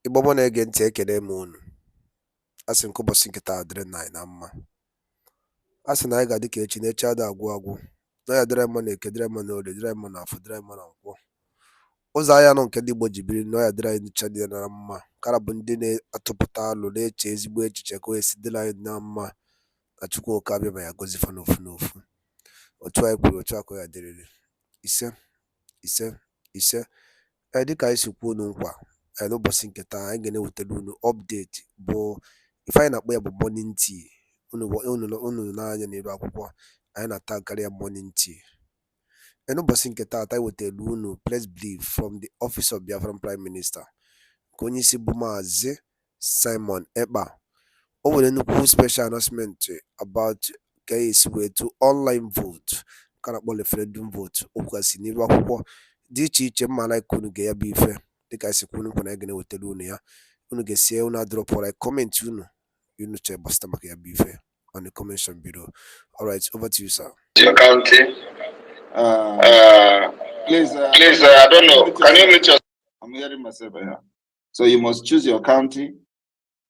Igbo na-ege ntị ekele m unu. Asị nke ụbọchị nkịta dịrị na anyị na mma. Asị na anyị ga-adị ka echi na-echi ada agwụ agwụ. Na ya dịrị mma na eke, dịrị mma na orie, dịrị mma na afọ, dịrị mma na nkwọ. Ụzọ ahịa nọ nke ndị Igbo ji biri na ya dịrị anyị ncha dị na mma. Kara bụ ndị na-atụpụta alụ na-eche ezigbo echiche ka o esi dịrị anyị na mma. Na Chukwu oke abịa ma ya gozi fa n'ofu n'ofu. Otu anyị kwuru otu akọ ya dịrịrị. Ise ise ise. Dịka anyị si kwuo unu nkwa n'ụbọchị nke taa anyị ga-ewetara unu update bụ ife anyị na-akpọ ya bụ morning tea. Unu n'anya n'elu akwụkwọ anyị na-ata karịa morning tea. N'ụbọchị nke taa anyị wetara unu press brief from the office of Biafran Prime Minister ka onye isi bụ Maazị Simon Ekpa. O nwere nnukwu special announcement about ka esi wetu online vote ka na-akpọ referendum vote. O kwugasị n'elu akwụkwọ dị iche iche mma like unu ga ya bụ ife dịka esi kwunu nkwa na anyị ga-ewetara unu ya. Unu ga-esi unu adrọpụ like comment unu che gbasata maka ya bụ ife on the comment below. All right, over to you, sir. Your county. Please, I don't know. Can you mute yourself? I'm hearing myself here. So you must choose your county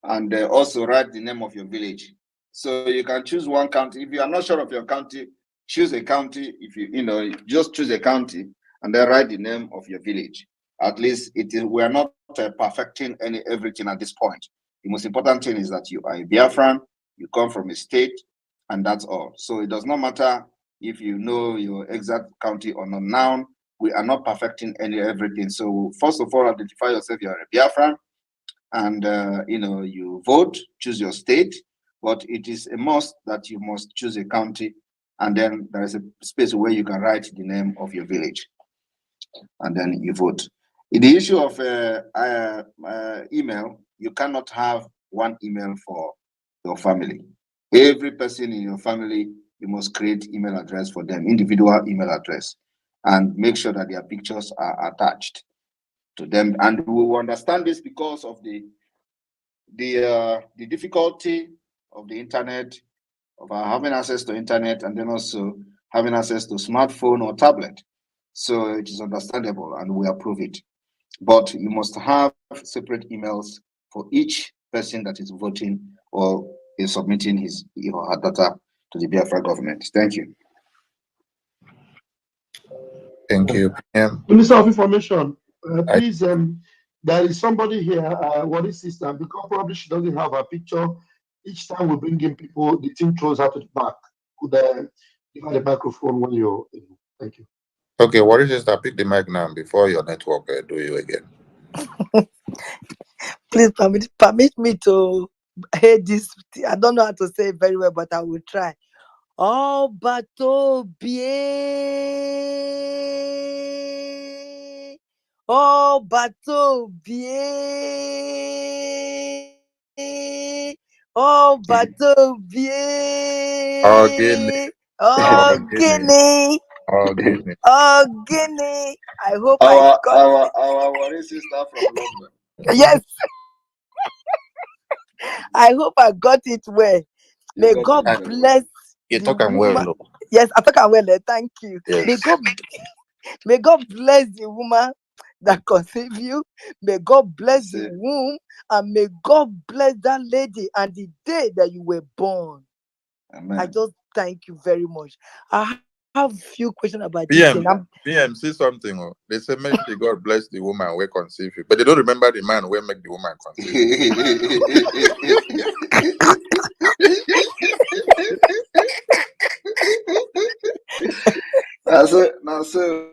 and also write the name of your village. So you can choose one county. If you are not sure of your county, choose a county. If you just choose a county and then write the name of your village. At least we are not perfecting everything at this point. The most important thing is that you are a Biafran, you come from a state, and that's all. So it does not matter if you know your exact county or not. Now we are not perfecting everything. So first of all, identify yourself. You are a Biafran, and you vote, choose your state. But it is a must that you must choose a county, and then there is a space where you can write the name of your village, and then you vote. In the issue of email, you cannot have one email for your family. Every person in your family, you must create email address for them, individual email address, and make sure that their pictures are attached to them. And we will understand this because of the difficulty of the internet, of having access to internet, and then also having access to smartphone or tablet. So it is understandable, and we approve it. But you must have separate emails for each person that is voting or is submitting his or her data to the Biafra government. Thank you. Thank you. Minister of Information, please, there is somebody here, what is sister, because probably she doesn't have a picture. Each time we bring in people, the team throws her to the back. Could give her the microphone when you're in. Thank you. Okay, what is this? That pick the mic now before your network do you again. Please permit me to hear this. I don't know how to say it very well, but I will try. Oh, bateau bien. Oh, bateau bien. Oh, bateau bien. Oh, Guinea. Oh, Guinea. Oh, Guinea. Oh, Guinea. I hope our worry sister from London. Yes. I hope I got it well. May God bless. You talk well. Yes, I talk well. Thank you. Yes. May God bless the woman that conceived you. May God bless the womb, and may God bless that lady and the day that you were born. Amen. I just thank you very much. I have a few questions about PM, see something. They say make the God bless the woman who conceive you, but they don't remember the man who make the woman conceive you. Now, so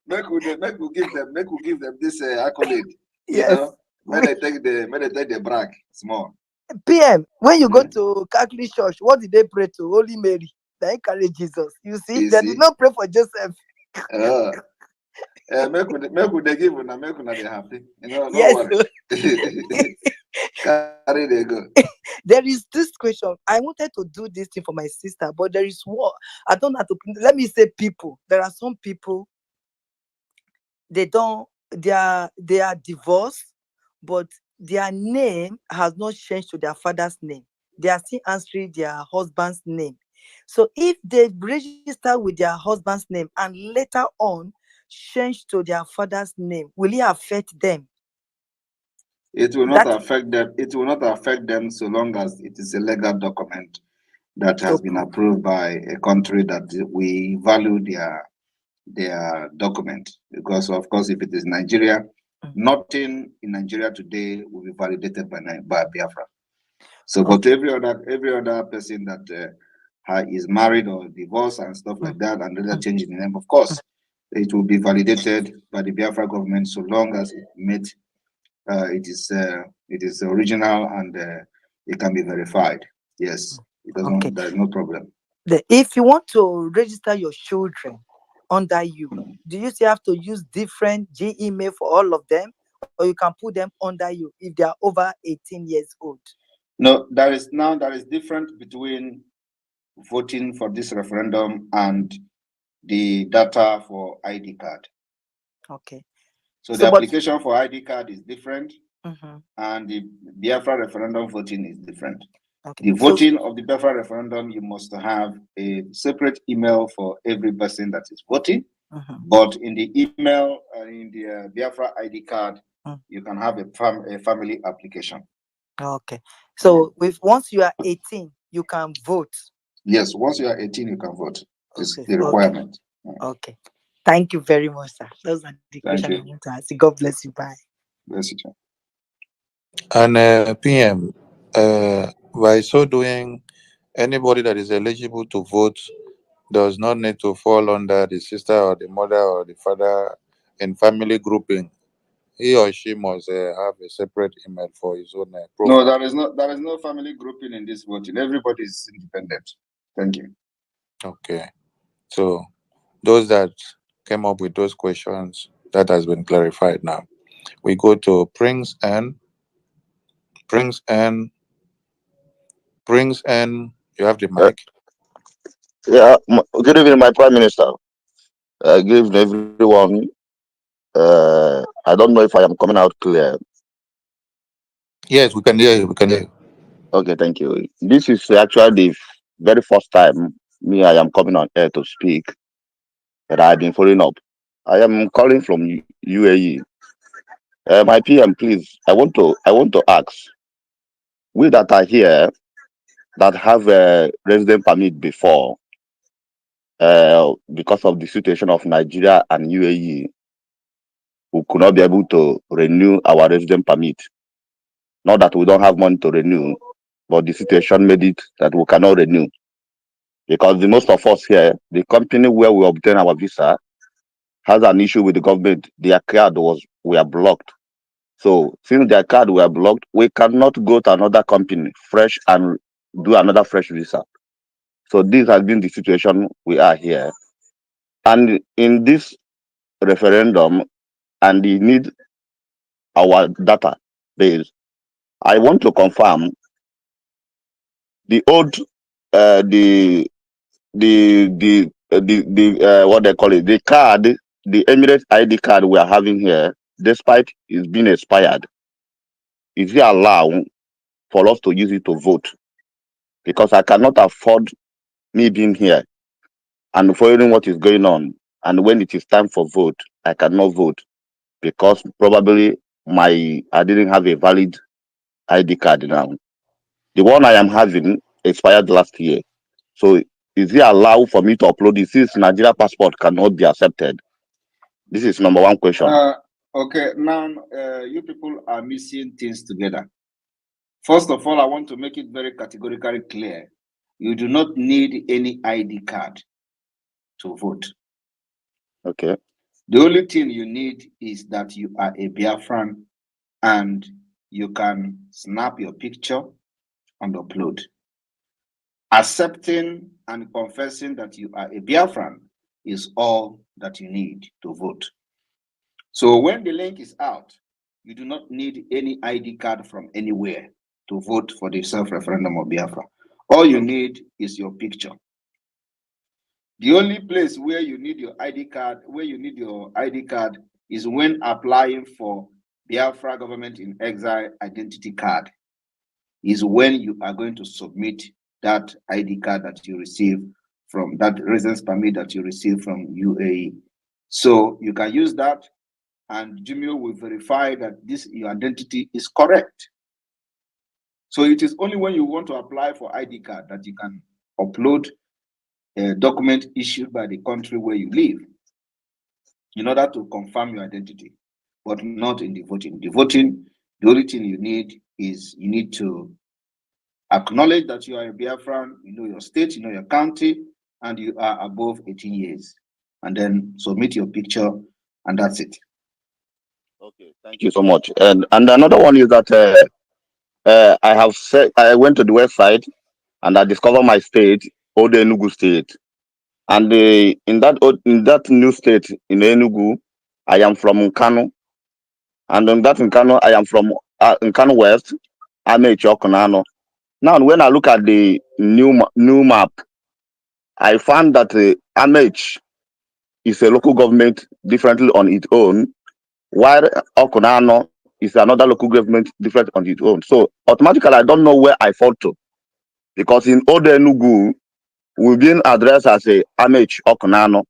make we give them this accolade. Yes. When they take the brag small. PM, when you go to Catholic Church, what did they pray to? Holy Mary. They encourage Jesus. You see, they did not pray for Joseph. Make they give una make una they happy. No yes. worry. Carry they go. There is this question. I wanted to do this thing for my sister, but there is what I don't have to. Let me say people. There are some people. They are divorced, but their name has not changed to their father's name. They are still answering their husband's name. So if they register with their husband's name and later on change to their father's name, will it affect them? It will not affect them. It will not affect them so long as it is a legal document that has been approved by a country that we value their document. Because of course, if it is Nigeria, nothing in Nigeria today will be validated by BIAFRA. So, but every other person that is married or divorced and stuff like that, and they're changing the name, of course, it will be validated by the Biafra government so long as it is original and it can be verified. Yes, it doesn't. There is no problem. If you want to register your children under you, do you still have to use different Gmail for all of them, or you can put them under you if they are over 18 years old? No, there is difference between voting for this referendum and the data for ID card. Okay. So the application for ID card is different, and the Biafra referendum voting is different. Okay. The voting of the Biafra referendum, you must have a separate email for every person that is voting. But in the email, in the Biafra ID card, you can have a family application. Okay. So once you are 18, you can vote. Yes, once you are 18, you can vote. It's the requirement. Okay. Thank you very much, sir. Those are the questions I want to ask. God bless you. Bye. Bless you. And PM, by so doing, anybody that is eligible to vote does not need to fall under the sister or the mother or the father in family grouping. He or she must have a separate email for his own profile. No, there is no family grouping in this voting. Everybody is independent. Thank you. Okay. So those that came up with those questions, that has been clarified now. We go to Prince N. Prince N. You have the mic. Good evening, my Prime Minister. Good evening, everyone. I don't know if I am coming out clear. Yes, we can hear you. We can hear you. Okay, thank you. This is actually the very first time I am coming on air to speak that I've been following up. I am calling from UAE. My PM, please, I want to ask, we that are here that have a resident permit before, because of the situation of Nigeria and UAE, we could not be able to renew our resident permit. Not that we don't have money to renew, but the situation made it that we cannot renew. Because the most of us here, the company where we obtain our visa has an issue with the government. Their card were blocked. So since their card were blocked, we cannot go to another company fresh and do another fresh visa. So this has been the situation we are here. And in this referendum, and they need our data base, I want to confirm the old what they call it, the card, the Emirates ID card we are having here, despite it's being expired, is it allowed for us to use it to vote? Because I cannot afford me being here and following what is going on, and when it is time for vote, I cannot vote because probably I didn't have a valid ID card now. The one I am having expired last year. So is it allowed for me to upload this since Nigeria passport cannot be accepted? This is number one question. Okay, now you people are missing things together. First of all, I want to make it very categorically clear. You do not need any ID card to vote. Okay. The only thing you need is that you are a Biafran and you can snap your picture and upload. Accepting and confessing that you are a Biafran is all that you need to vote. So when the link is out, you do not need any ID card from anywhere to vote for the self-referendum of Biafra. All you need is your picture. The only place where you need your ID card, is when applying for Biafra government in exile identity card. Is when you are going to submit that ID card that you receive from that residence permit that you receive from UAE. So you can use that and Jumio will verify that your identity is correct. So it is only when you want to apply for ID card that you can upload a document issued by the country where you live in order to confirm your identity, but not in the voting. The voting, the only thing you need is you need to acknowledge that you are a Biafran, you know your state, you know your county, and you are above 18 years. And then submit your picture, and that's it. Okay, thank you so much. And another one is that I went to the website and I discovered my state, Old Enugu State. And in that new state in Enugu, I am from Nkanu. And in Nkanu, I am from Nkanu West, Amechi Okunano. Now, when I look at the new map, I found that Amech is a local government differently on its own, while Okunano is another local government different on its own. So automatically, I don't know where I fall to, because in Old Enugu, we've been addressed as a Amech Okunano,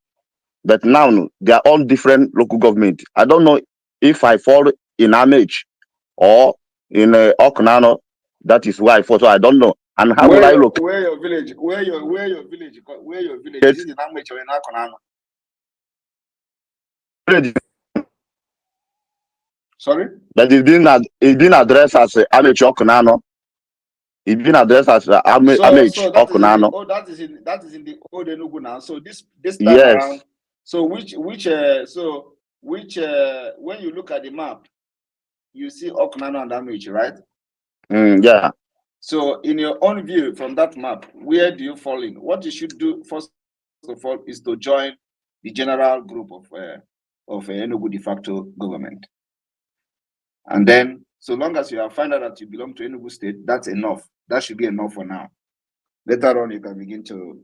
but now they are all different local government. I don't know if I fall in Amech or in Okunano. That is where I fall. So I don't know. And how will I look? Where your village? Where your village? Is it in Amech or in Akonano? Sorry? But it's been addressed as Amech Okunano. It's been addressed as Amech Okunano. That is in the Old Enugu now. So this time around. So when you look at the map, you see Okunano and Amech, right? Yeah. So in your own view from that map, where do you fall in? What you should do first of all is to join the general group of Enugu de facto government. And then, so long as you have found out that you belong to Enugu State, that's enough. That should be enough for now. Later on, you can begin to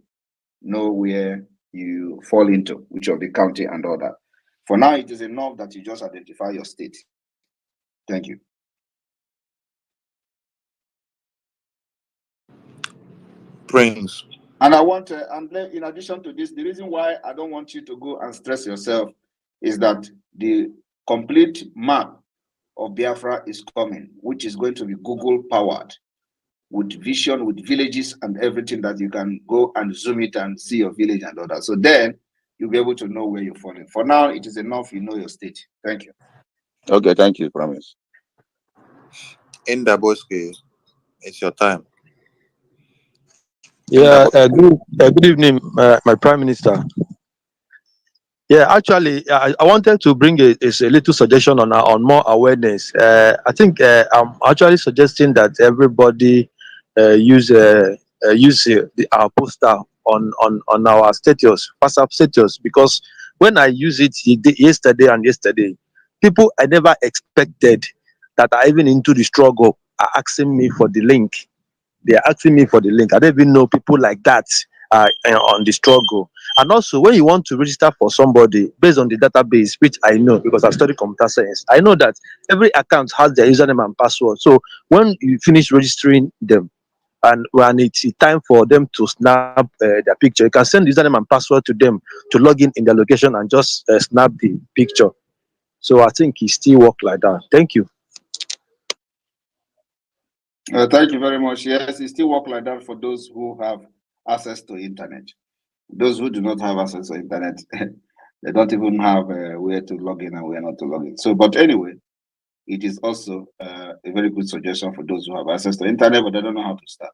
know where you fall into, which of the county and all that. For now, it is enough that you just identify your state. Thank you. Prince. And I want to, and in addition to this, the reason why I don't want you to go and stress yourself is that the complete map of Biafra is coming, which is going to be Google powered, with vision, with villages and everything, that you can go and zoom it and see your village and all that. So then you'll be able to know where you're falling. For now, it is enough you know your state. Thank you. Okay, thank you, promise. In Daboski, it's your time. Yeah, good evening, my Prime Minister. Yeah, actually, I wanted to bring a little suggestion on more awareness. I think I'm actually suggesting that everybody use our poster on our status, WhatsApp status, because when I use it yesterday, people I never expected that are even into the struggle are asking me for the link. They are asking me for the link. I don't even know people like that on the struggle. And also, when you want to register for somebody based on the database, which I know because I studied computer science, I know that every account has their username and password. So when you finish registering them, and when it's time for them to snap their picture, you can send username and password to them to log in their location and just snap the picture. So I think it still work like that. Thank you. Thank you very much. Yes, it still work like that for those who have access to internet. Those who do not have access to internet, they don't even have where to log in and where not to log in. So, but anyway, it is also a very good suggestion for those who have access to internet, but they don't know how to start.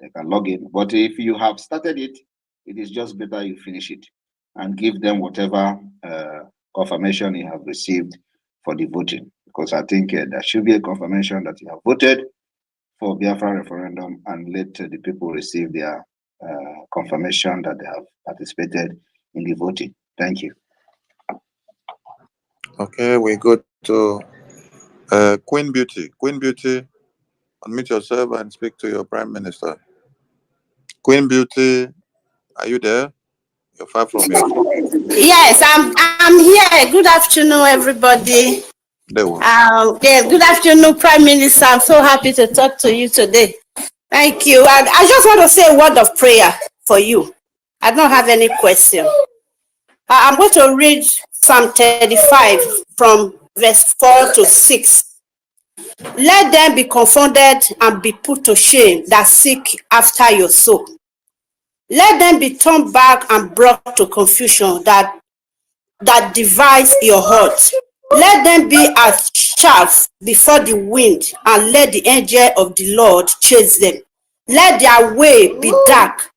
They can log in. But if you have started it, it is just better you finish it and give them whatever confirmation you have received for the voting. Because I think there should be a confirmation that you have voted for Biafra referendum, and let the people receive their confirmation that they have participated in the voting. Thank you. Okay, we go to Queen Beauty. Queen Beauty, unmute yourself and speak to your Prime Minister. Queen Beauty, are you there? You're far from your phone. Yes, I'm here. Good afternoon, everybody. Yeah, good afternoon, Prime Minister. I'm so happy to talk to you today. Thank you. And I just want to say a word of prayer for you. I don't have any question. I'm going to read Psalm 35, from verse 4 to 6. Let them be confounded and be put to shame that seek after your soul. Let them be turned back and brought to confusion that divides your heart. Let them be as chaff before the wind, and let the angel of the Lord chase them. Let their way be dark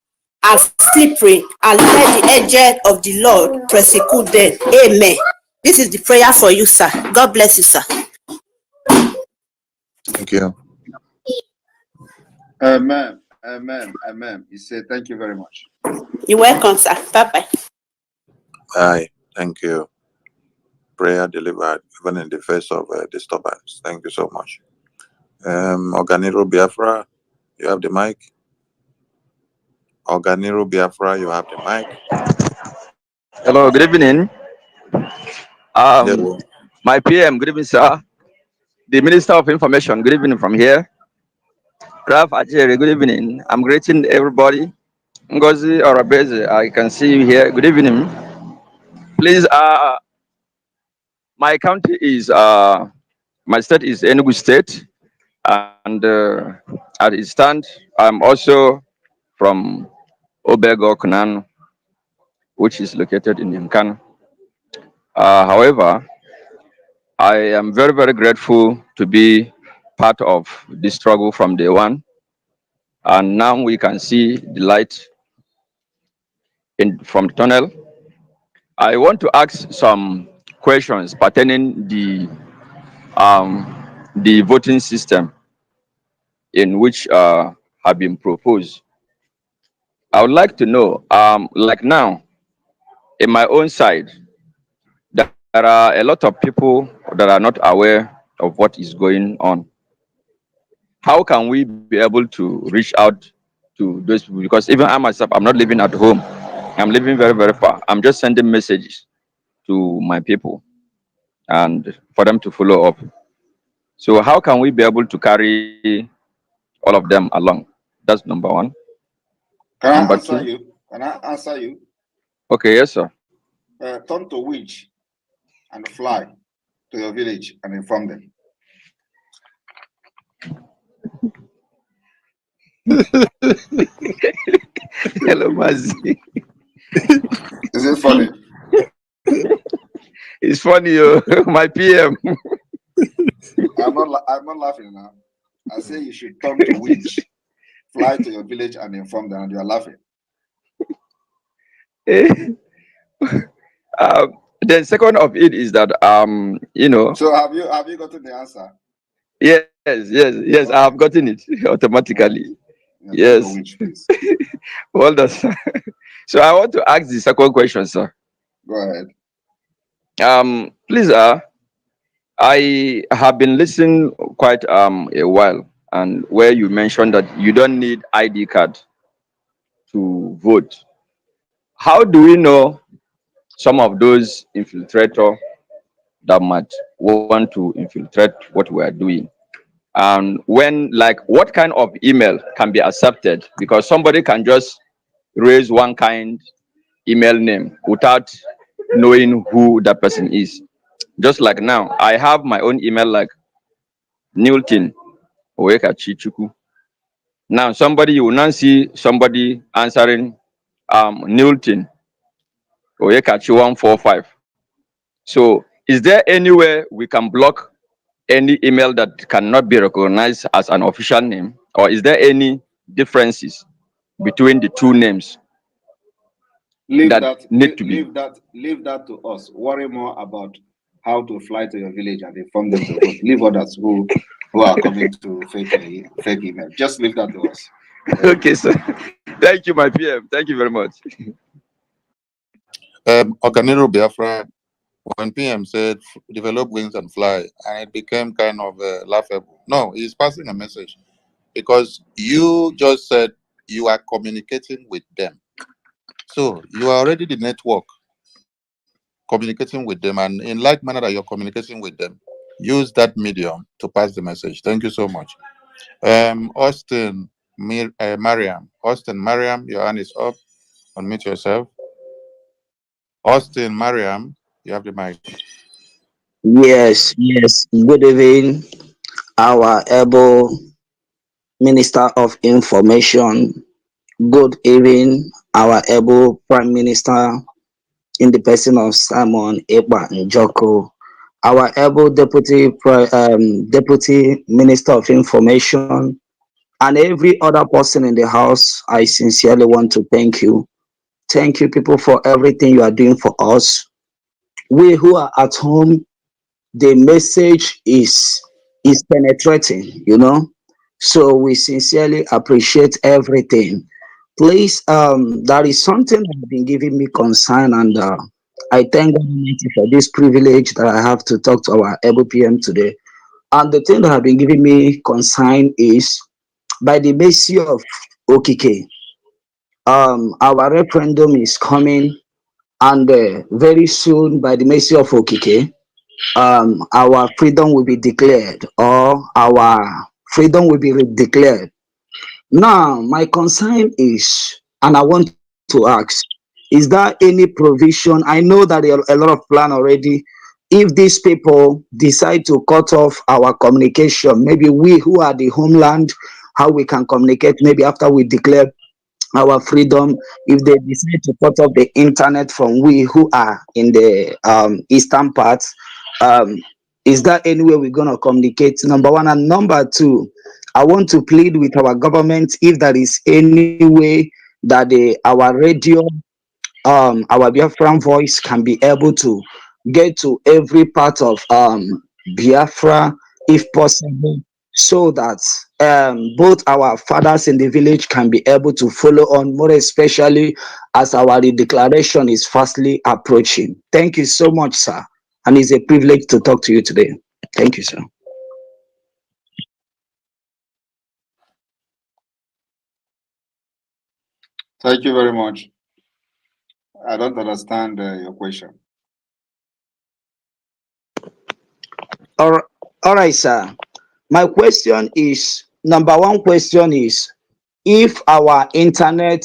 and slippery, and let the angel of the Lord persecute them. Amen. This is the prayer for you, sir. God bless you, sir. Thank you. Amen. Amen. Amen. He said, thank you very much. You're welcome, sir. Bye-bye. Aye. Thank you. Prayer delivered even in the face of disturbance. Thank you so much. Organiro Biafra, you have the mic. Organiro Biafra, you have the mic. Hello, good evening. Hello. My PM, good evening, sir. The Minister of Information, good evening from here. Ralph Ajere, good evening. I'm greeting everybody. Ngozi Orabeze, I can see you here. Good evening. Please, my county is, my state is Enugu State, and at its stand, I'm also from Obego, Kunan, which is located in Nkanu. However, I am very, very grateful to be part of the struggle from day one. And now we can see the light from the tunnel. I want to ask some questions pertaining the voting system in which have been proposed. I would like to know, like now, in my own side, there are a lot of people that are not aware of what is going on. How can we be able to reach out to those people? Because even I myself, I'm not living at home. I'm living very, very far. I'm just sending messages to my people and for them to follow up. So how can we be able to carry all of them along? That's number one. Can Number I answer two. you? Can I answer you? Okay, yes, sir. Turn to winch and fly to your village and inform them. Hello, Mazi. Is it funny? It's funny, my PM. I'm not laughing now. I say you should turn to winch, fly to your village and inform them, and you are laughing. Then second of it is that So have you gotten the answer? yes, okay. I have gotten it automatically. Yeah, Yes. turn to winch, please. Well done, sir. So I want to ask the second question, sir. Go ahead. Please, I have been listening quite a while, and where you mentioned that you don't need ID card to vote. How do we know some of those infiltrators that might want to infiltrate what we are doing? And when, like, what kind of email can be accepted? Because somebody can just raise one kind email name without knowing who that person is. Just like now, I have my own email like Newton Owekachi Chuku. Now somebody, you will not see somebody answering Newton Oyekachi 145. So is there anywhere we can block any email that cannot be recognized as an official name, or is there any differences between the two names Leave that that need to be? leave that to us. Worry more about how to fly to your village and inform them to vote. Leave others who are coming to fake email. Just leave that to us. Okay, sir. Thank you, my PM. Thank you very much. Organiro Biafra, when PM said develop wings and fly, and it became kind of laughable. No, he's passing a message because you just said you are communicating with them. So you are already the network communicating with them, and in like manner that you're communicating with them, use that medium to pass the message. Thank you so much. Austin Mariam. Austin Mariam, your hand is up. Unmute yourself. Austin Mariam, you have the mic. Yes, yes. Good evening, our able Minister of Information. Good evening, our able Prime Minister in the person of Simon Eba Njoko. Our able Deputy Minister of Information, and every other person in the house. I sincerely want to thank you. Thank you, people, for everything you are doing for us. We who are at home, the message is penetrating, so we sincerely appreciate everything. Please, that is something that has been giving me concern, and I thank God Almighty for this privilege that I have to talk to our able PM today. And the thing that has been giving me concern is, by the mercy of Okike, our referendum is coming, and very soon, by the mercy of Okike, our freedom will be declared, or our freedom will be declared. Now, my concern is, and I want to ask, is there any provision? I know that there are a lot of plan already. If these people decide to cut off our communication, maybe we who are the homeland, how we can communicate, maybe after we declare our freedom, if they decide to cut off the internet from we who are in the eastern parts, um, is that any way we're going to communicate? Number one. And number two, I want to plead with our government, if there is any way that our radio, our Biafran voice can be able to get to every part of Biafra, if possible, so that both our fathers in the village can be able to follow on, more especially as our declaration is fastly approaching. Thank you so much, sir. And it's a privilege to talk to you today. Thank you, sir. Thank you very much. I don't understand your question. All right, sir. My question is, number one question is, if our internet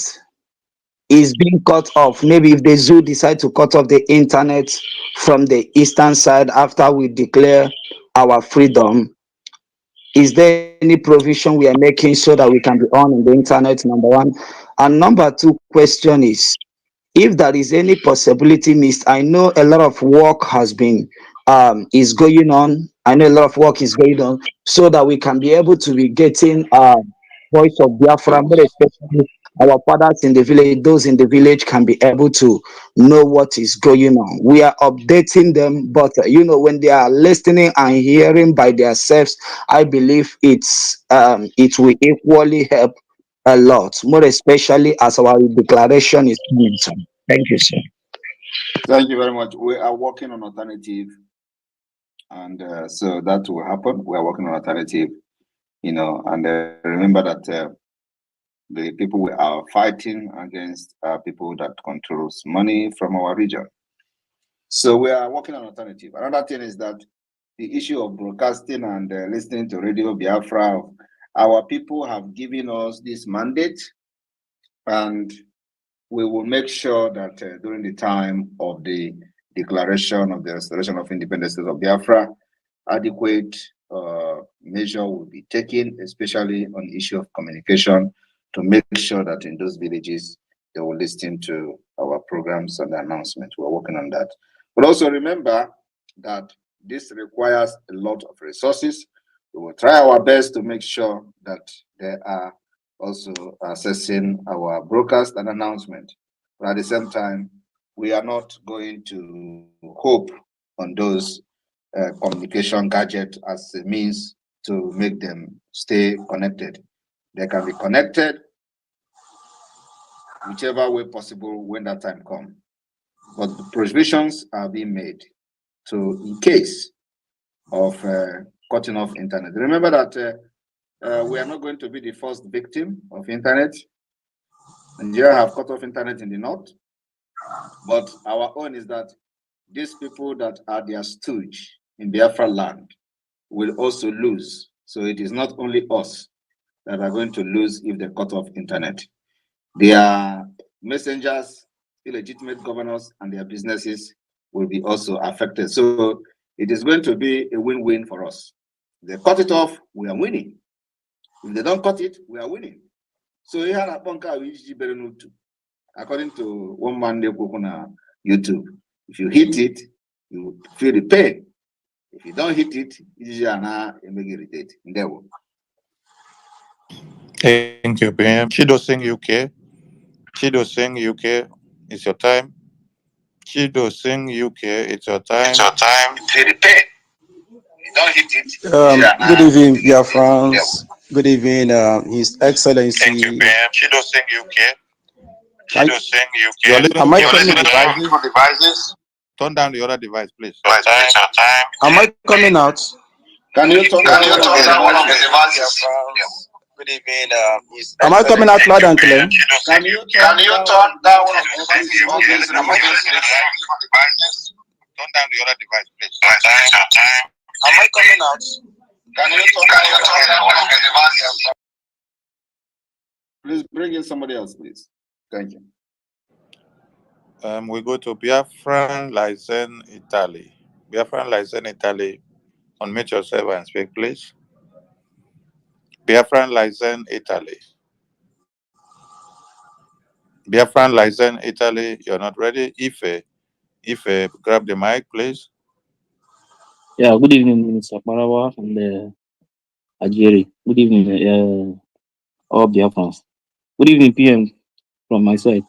is being cut off, maybe if the zoo decide to cut off the internet from the eastern side after we declare our freedom, is there any provision we are making so that we can be on the internet? Number one. And number two question is, if there is any possibility missed, I know a lot of work has been is going on. I know a lot of work is going on, so that we can be able to be getting voice of Biafra, but especially our fathers in the village, those in the village can be able to know what is going on. We are updating them, but when they are listening and hearing by themselves, I believe it will equally help a lot, more especially as our declaration is coming soon. Thank you, sir. Thank you very much. We are working on alternative, and so that will happen. We are working on alternative, and remember that the people we are fighting against are people that controls money from our region. So we are working on alternative. Another thing is that the issue of broadcasting and listening to Radio Biafra, our people have given us this mandate, and we will make sure that during the time of the declaration of the restoration of independence of Biafra, adequate measure will be taken, especially on the issue of communication, to make sure that in those villages they will listen to our programs and announcements. We're working on that. But also remember that this requires a lot of resources. We will try our best to make sure that they are also assessing our broadcast and announcement. But at the same time, we are not going to hope on those communication gadgets as a means to make them stay connected. They can be connected whichever way possible when that time comes. But the provisions are being made to, in case of cutting off internet. Remember that we are not going to be the first victim of internet. Nigeria have cut off internet in the north, but our own is that these people that are their stooge in Biafra land will also lose. So it is not only us that are going to lose if they cut off internet. Their messengers, illegitimate governors, and their businesses will be also affected. So it is going to be a win-win for us. If they cut it off, we are winning. If they don't cut it, we are winning. So here at Ponka, according to one man on YouTube, if you hit it, you feel the pain. If you don't hit it, you make irritate. Thank you, PM. Chido Singh UK. Chido Singh UK, it's your time. Chido Singh UK, it's your time. It's your time. Feel the pain. You don't hit it. Good evening, dear friends. Good evening, His Excellency. Thank you, PM. Chido Singh UK. Chido Singh UK. Am I You're coming listening out? to devices? Turn down the other device, please. Am I coming out? Can you turn down one of the devices? Good evening, Am I coming out loud and clear? Can you turn down one of the devices? Turn down the other device, please. Am I coming out? Can you turn down one of the devices? Please bring in somebody else, please. Thank you. We go to Biafran License Italy. Biafran License Italy. Unmute yourself and speak, please. Biafran License Italy. Biafran License Italy, you're not ready. Ife, grab the mic, please. Yeah, good evening, Mr. Marawa and Ajeri. Good evening, all Biafrans. Good evening, PM, from my side.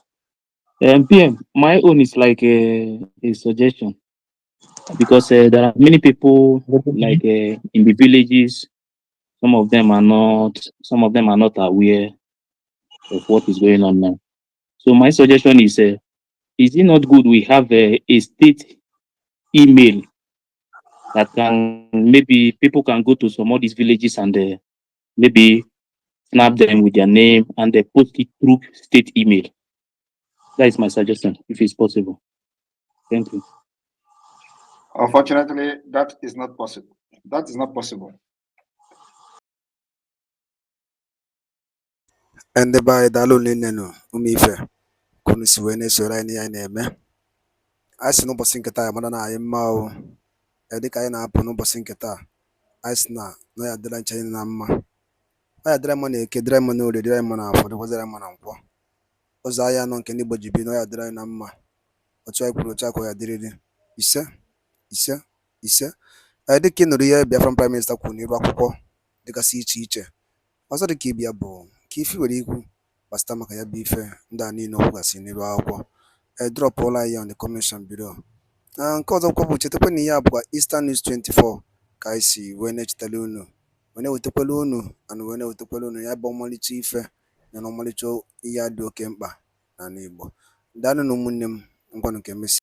PM, my own is like a suggestion because there are many people like in the villages. Some of them are not aware of what is going on now. So my suggestion is it not good we have a state email that can maybe people can go to some of these villages and maybe snap them with their name and they post it through state email. That is my suggestion, if it's possible. Thank you. Unfortunately, that is not possible. That is not possible. And the by Dalun Neno, Umife, Kunisiwene Sorani and Eme. I see no Bosinkata, Madana, I am Mao, Edikaina Pono Bosinkata, Isna, no Adran Chainama. I had Dramone, Kedramano, the Dramana for the Wazaramana. Ozaya non Kenny Bino Adranama. What's I could attack where I did it. Isa. I did kin the Biafran Prime Minister Kuni Rakoko, the Cassi teacher. Also the Kibia bone. Kifi were equal, Bastamaka Bife, Dani no Gasini Rako. A drop all eye on the commission below. And cause of Kobu Chetapania, Eastern News 24, Kaisi, when it's Taluno. When I was to Paluno, and when I was to Paluno, I bomb chief, and normally cho Yado Kemba, and neighbor. Dano no munim, I'm going to